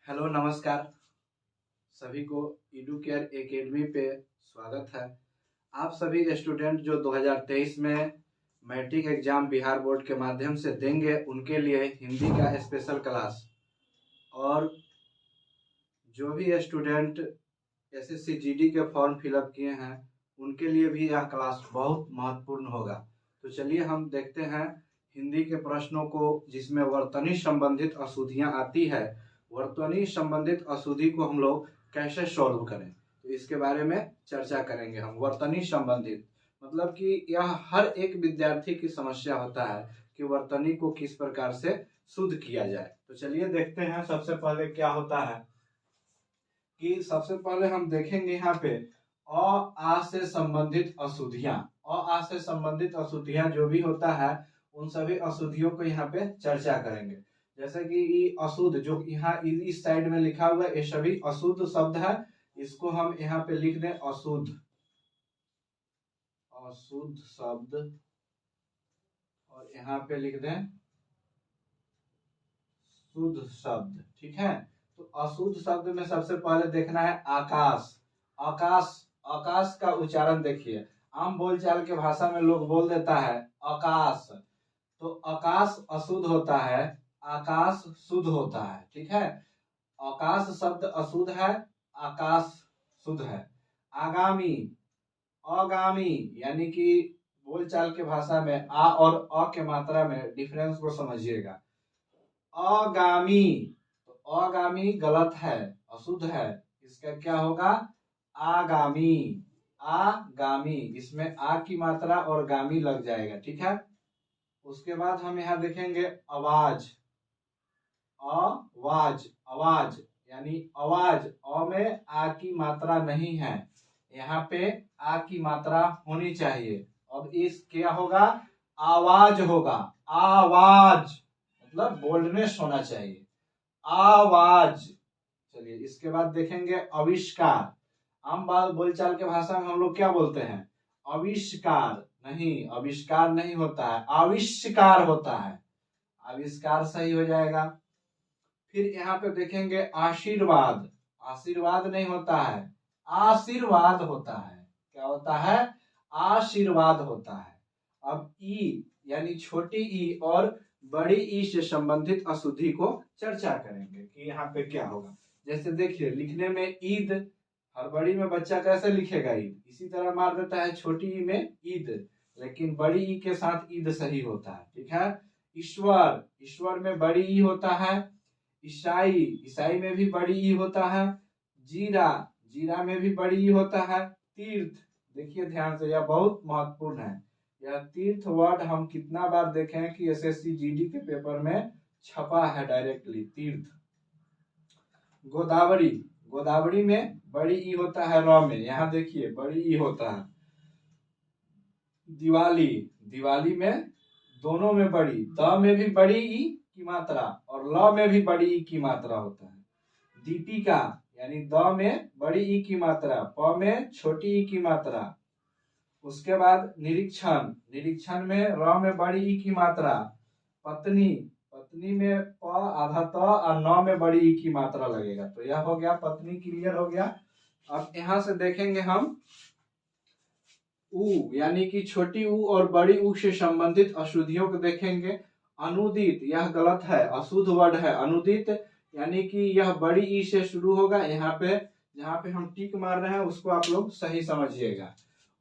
Hello नमस्कार। सभी को एडुकेयर एकेडमी पे स्वागत है। आप सभी स्टूडेंट जो 2023 में मैट्रिक एग्जाम बिहार बोर्ड के माध्यम से देंगे उनके लिए हिंदी का स्पेशल क्लास, और जो भी स्टूडेंट एसएससी जीडी के फॉर्म फिलअप किए हैं उनके लिए भी यह क्लास बहुत महत्वपूर्ण होगा। तो चलिए हम देखते हैं हिंदी के प्रश्नों को, जिसमें वर्तनी संबंधित अशुद्धियां आती है। वर्तनी संबंधित अशुद्धि को हम लोग कैसे सॉल्व करें, तो इसके बारे में चर्चा करेंगे हम। वर्तनी संबंधित मतलब कि यह हर एक विद्यार्थी की समस्या होता है कि वर्तनी को किस प्रकार से शुद्ध किया जाए। तो चलिए देखते हैं सबसे पहले क्या होता है कि सबसे पहले हम देखेंगे यहाँ पे अ आ से संबंधित अशुद्धियां। अ आ से संबंधित अशुद्धियां जो भी होता है उन सभी अशुद्धियों को यहाँ पे चर्चा करेंगे। जैसे कि ये अशुद्ध जो यहाँ इस साइड में लिखा हुआ है ये सभी अशुद्ध शब्द है। इसको हम यहाँ पे लिख दें अशुद्ध, अशुद्ध शब्द, और यहाँ पे लिख दें शुद्ध शब्द। ठीक है, तो अशुद्ध शब्द में सबसे पहले देखना है आकाश। आकाश, आकाश का उच्चारण देखिए। आम बोलचाल के भाषा में लोग बोल देता है आकाश, तो आकाश अशुद्ध होता है, आकाश शुद्ध होता है। ठीक है, आकाश शब्द अशुद्ध है, आकाश शुद्ध है। आगामी, अगामी यानी कि बोलचाल के भाषा में आ और अ के मात्रा में डिफरेंस को समझिएगा। अगामी, तो अगामी गलत है, अशुद्ध है। इसका क्या होगा आगामी, आगामी। इसमें आ की मात्रा और गामी लग जाएगा। ठीक है, उसके बाद हम यहाँ देखेंगे आवाज। आवाज, आवाज यानी आवाज, अ में आ की मात्रा नहीं है, यहाँ पे आ की मात्रा होनी चाहिए। अब इस क्या होगा आवाज होगा, आवाज मतलब बोल्डनेस होना चाहिए, आवाज। चलिए इसके बाद देखेंगे आविष्कार। आम बोलचाल के भाषा में हम लोग क्या बोलते हैं आविष्कार, नहीं, आविष्कार नहीं होता है, आविष्कार होता है। आविष्कार सही हो जाएगा। फिर यहाँ पे देखेंगे आशीर्वाद। आशीर्वाद नहीं होता है, आशीर्वाद होता है। क्या होता है आशीर्वाद होता है। अब ई यानी छोटी ई और बड़ी ई से संबंधित अशुद्धि को चर्चा करेंगे कि यहाँ पे क्या होगा। जैसे देखिए लिखने में ईद, हर बड़ी में बच्चा कैसे लिखेगा ईद, इसी तरह मार देता है छोटी ई में ईद, लेकिन बड़ी ई के साथ ईद सही होता है। ठीक है, ईश्वर, ईश्वर में बड़ी ई होता है। ईसाई, ईसाई में भी बड़ी ई होता है। जीरा, जीरा में भी बड़ी ई होता है। तीर्थ, देखिए ध्यान से, यह बहुत महत्वपूर्ण है। यह तीर्थ वर्ड हम कितना बार देखे हैं कि एसएससी जीडी के पेपर में छपा है डायरेक्टली, तीर्थ। गोदावरी, गोदावरी में बड़ी ई होता है र में, यहाँ देखिए बड़ी ई होता है। दिवाली, दिवाली में दोनों में बड़ी, द में भी बड़ी ई की मात्रा और ल में भी बड़ी ई की मात्रा होता है। दीपिका यानी द में बड़ी ई की मात्रा, प में छोटी ई की मात्रा। उसके बाद निरीक्षण, निरीक्षण में र में बड़ी ई की मात्रा। पत्नी, पत्नी में प आधा त और न में बड़ी ई की मात्रा लगेगा। तो यह हो गया पत्नी, क्लियर हो गया। अब यहाँ से देखेंगे हम उ यानी कि छोटी उ और बड़ी उ से संबंधित अशुद्धियों को देखेंगे। अनुदित, यह गलत है, अशुद्ध वर्ड है। अनुदित यानी कि यह बड़ी ई से शुरू होगा। यहाँ पे जहाँ पे हम टिक मार रहे हैं उसको आप लोग सही समझिएगा।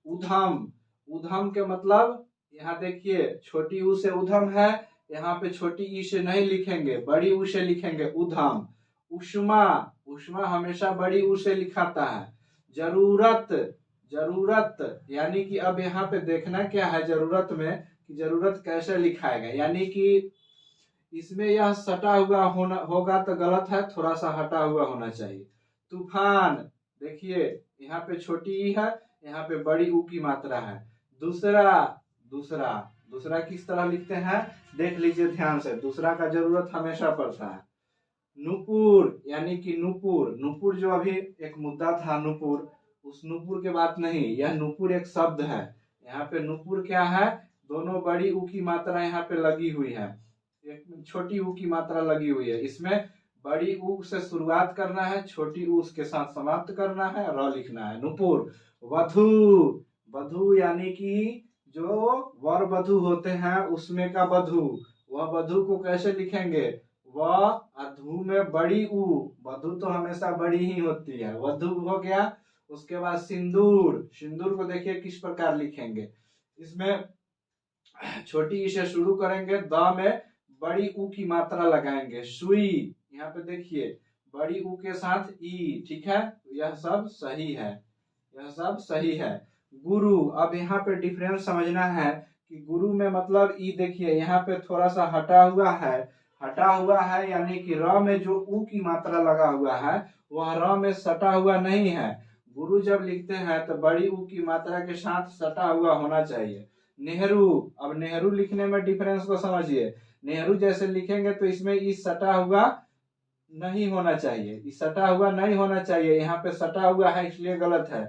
उधम, उधम के मतलब यहाँ देखिए छोटी उ से उधम है, यहाँ पे छोटी ई से नहीं लिखेंगे, बड़ी उ से लिखेंगे उधम। उष्मा, उष्मा हमेशा बड़ी उ से लिखाता है। जरूरत, जरूरत यानी कि अब यहाँ पे देखना क्या है जरूरत में कि जरूरत कैसे लिखाएगा, यानी कि इसमें यह सटा हुआ होना होगा तो गलत है, थोड़ा सा हटा हुआ होना चाहिए। तूफान, देखिए यहाँ पे छोटी ई है, यहाँ पे बड़ी ऊ की मात्रा है। दूसरा, दूसरा, दूसरा किस तरह लिखते हैं देख लीजिए ध्यान से, दूसरा का जरूरत हमेशा पड़ता है। नुपुर यानी कि नुपुर, नुपुर जो अभी एक मुद्दा था नुपुर, उस नुपुर के बात नहीं, यह नुपुर एक शब्द है। यहाँ पे नुपुर क्या है, दोनों बड़ी ऊ की मात्रा यहाँ पे लगी हुई है, एक छोटी ऊ की मात्रा लगी हुई है। इसमें बड़ी ऊ से शुरुआत करना है, छोटी ऊ के साथ समाप्त करना है, र लिखना है। नुपुर, वधु, वधु यानी कि जो वर वधु होते हैं उसमें का वधु, वह वधु को कैसे लिखेंगे, वह अधु में बड़ी ऊ, वधु तो हमेशा बड़ी ही होती है, वधु हो गया। उसके बाद सिंदूर, सिंदूर को देखिए किस प्रकार लिखेंगे, इसमें छोटी ई से शुरू करेंगे, द में बड़ी ऊ की मात्रा लगाएंगे। सुई, यहाँ पे देखिए बड़ी ऊ के साथ ई, ठीक है, यह सब सही है, यह सब सही है। गुरु, अब यहाँ पे डिफरेंस समझना है कि गुरु में मतलब ई देखिए यहाँ पे थोड़ा सा हटा हुआ है, हटा हुआ है यानी कि र में जो ऊ की मात्रा लगा हुआ है वह र में सटा हुआ नहीं है। गुरु जब लिखते हैं तो बड़ी ऊ की मात्रा के साथ सटा हुआ होना चाहिए। नेहरू, अब नेहरू लिखने में डिफरेंस को समझिए, नेहरू जैसे लिखेंगे तो इसमें इस सटा हुआ नहीं होना चाहिए, इस सटा हुआ नहीं होना चाहिए, यहाँ पे सटा हुआ है इसलिए गलत है,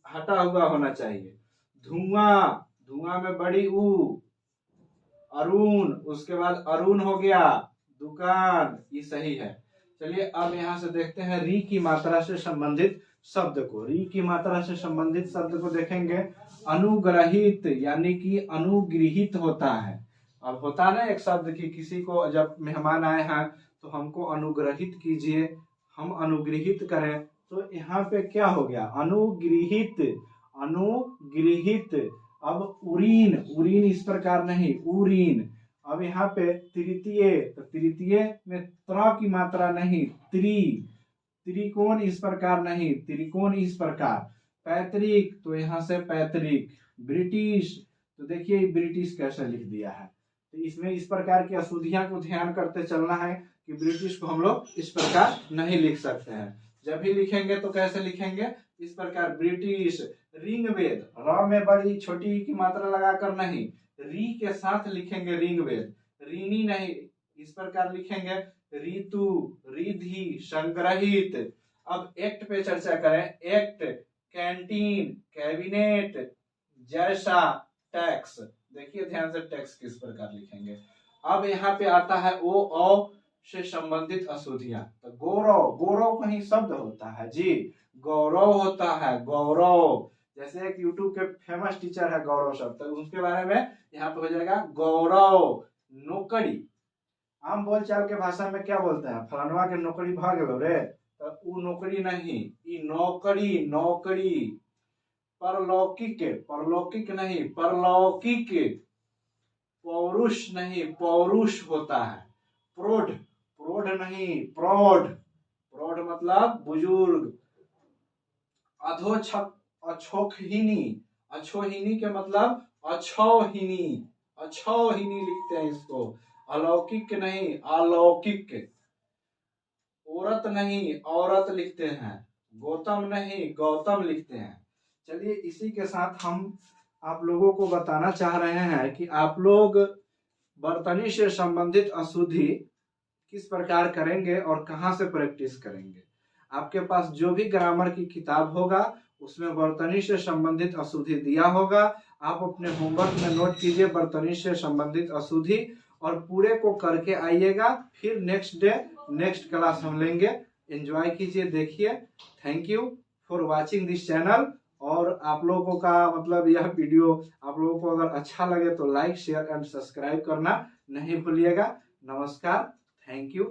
हटा हुआ होना चाहिए। धुआं, धुआं में बड़ी ऊ। अरुण, उसके बाद अरुण हो गया, दुकान, ये सही है। चलिए अब यहाँ से देखते हैं री की मात्रा से संबंधित शब्द को, री की मात्रा से संबंधित शब्द को देखेंगे। अनुग्रहित यानी कि अनुगृहित होता है। अब होता है ना एक शब्द की किसी को जब मेहमान आए हैं तो हमको अनुग्रहित कीजिए, हम अनुगृहित करें, तो यहाँ पे क्या हो गया, अनुगृहित, अनुगृहित। अब उरीन, उरीन इस प्रकार नहीं, उरीन। अब यहाँ पे तृतीय, तो तृतीय में त्र की मात्रा नहीं, त्रि, त्रिकोण इस प्रकार नहीं, त्रिकोण इस प्रकार। पैतृक, तो यहाँ से पैतृक। ब्रिटिश, तो देखिए ब्रिटिश कैसे लिख दिया है, तो इसमें इस प्रकार की अशुद्धियां को ध्यान करते चलना है कि ब्रिटिश को हम लोग इस प्रकार नहीं लिख सकते हैं। जब भी लिखेंगे तो कैसे लिखेंगे, इस प्रकार ब्रिटिश। रिंगवेद, र में बड़ी छोटी की मात्रा लगाकर नहीं, री के साथ लिखेंगे रिंगवेद, रीनी नहीं, इस प्रकार लिखेंगे। ऋतु, रिधि, संग्रहित। अब एक्ट पे चर्चा करें, एक्ट, कैंटीन, कैबिनेट, जैसा, टैक्स। देखिए ध्यान से टैक्स किस प्रकार लिखेंगे। अब यहाँ पे आता है ओ औ से संबंधित अशुद्धियां, तो गौरव, गौरव कहीं शब्द होता है जी, गौरव होता है, गौरव। जैसे एक यूट्यूब के फेमस टीचर है गौरव शब्द, तो उसके बारे में यहाँ पे हो जाएगा गौरव। नौकरी, आम बोलचाल के भाषा में क्या बोलते हैं, फलानवा के नौकरी भाग गयो रे, तो वो नौकरी नहीं, ई नौकरी, नौकरी। परलौकिक, परलौकिक नहीं, परलौकिक। पौरुष नहीं, पौरुष होता है। प्रौढ़, प्रौढ़ नहीं, प्रौढ़, प्रौढ़ मतलब बुजुर्ग। अधोछक, अछोहिनी, अछोहिनी के मतलब अछौहिनी, अछौहिनी लिखते हैं इसको। अलौकिक नहीं, अलौकिक। औरत नहीं, औरत लिखते हैं। गौतम नहीं, गौतम लिखते हैं। चलिए इसी के साथ हम आप लोगों को बताना चाह रहे हैं कि आप लोग वर्तनी से संबंधित अशुद्धि किस प्रकार करेंगे और कहां से प्रैक्टिस करेंगे। आपके पास जो भी ग्रामर की किताब होगा उसमें वर्तनी से संबंधित अशुद्धि दिया होगा, आप अपने होमवर्क में नोट कीजिए वर्तनी से संबंधित अशुद्धि और पूरे को करके आइएगा। फिर नेक्स्ट डे नेक्स्ट क्लास हम लेंगे। एंजॉय कीजिए, देखिए। Thank you for watching this channel. और आप लोगों का मतलब यह वीडियो आप लोगों को अगर अच्छा लगे तो लाइक शेयर एंड सब्सक्राइब करना नहीं भूलिएगा। नमस्कार, थैंक यू।